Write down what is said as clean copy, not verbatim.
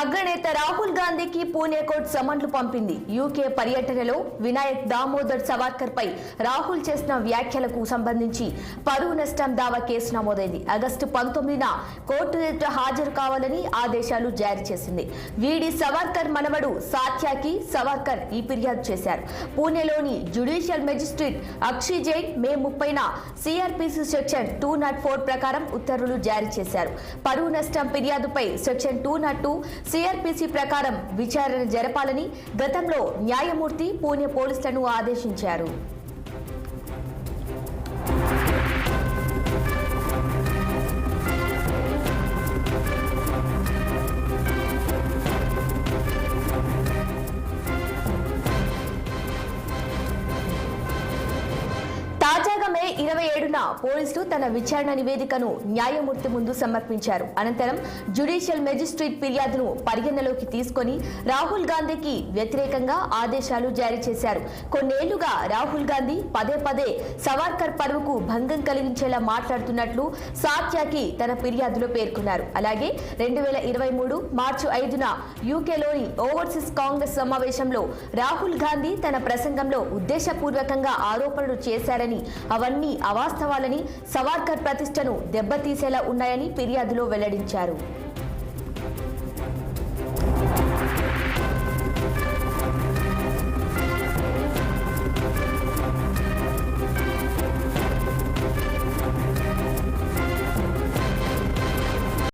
అగ్రనేత రాహుల్ గాంధీకి పూణే కోర్టు సమన్లు పంపింది. యూకే పర్యటనలో వినాయక్ దామోదర్ సవార్కర్ పై రాహుల్ చేసిన వ్యాఖ్యలకు సంబంధించి పరువు నష్టం దావా కేసు నమోదైంది. ఆగస్టు 19న కోర్టు ఎదుట హాజరు కావాలని ఆదేశాలు జారీ చేసింది. వీడి సవార్కర్ మనవడు సాత్యాకి సవార్కర్ ఈ ఫిర్యాదు చేశారు. పూణేలోని జ్యుడిషియల్ మెజిస్ట్రేట్ అక్షయ్ జైన్ మే 30న సిఆర్పిసి సెక్షన్ 204 ప్రకారం ఉత్తర్వులు జారీ చేశారు. పరువు నష్టం ఫిర్యాదుపై సెక్షన్ 202 సిఆర్పిసి ప్రకారం విచారణ జరపాలని గతంలో న్యాయమూర్తి పూణే పోలీసులను ఆదేశించారు. తాజాగా మే 27న పోలీసులు తన విచారణ నివేదికను న్యాయమూర్తి ముందు సమర్పించారు. అనంతరం జ్యుడిషియల్ మెజిస్ట్రేట్ ఫిర్యాదును పరిగణలోకి తీసుకొని రాహుల్ గాంధీకి వ్యతిరేకంగా ఆదేశాలు జారీ చేశారు. కొన్నేళ్లుగా రాహుల్ గాంధీ పదే పదే సవార్కర్ పరువుకు భంగం కలిగించేలా మాట్లాడుతున్నట్లు సాత్యాకి తన ఫిర్యాదులో పేర్కొన్నారు. అలాగే 2023 మార్చి 5న యూకేలోని ఓవర్సీస్ కాంగ్రెస్ సమావేశంలో రాహుల్ గాంధీ తన ప్రసంగంలో ఉద్దేశపూర్వకంగా ఆరోపణలు చేశారని, అవన్నీ అవాస్తవాలని, సవార్కర్ ప్రతిష్టను దెబ్బతీసేలా ఉన్నాయని ఫిర్యాదులో వెల్లడించారు.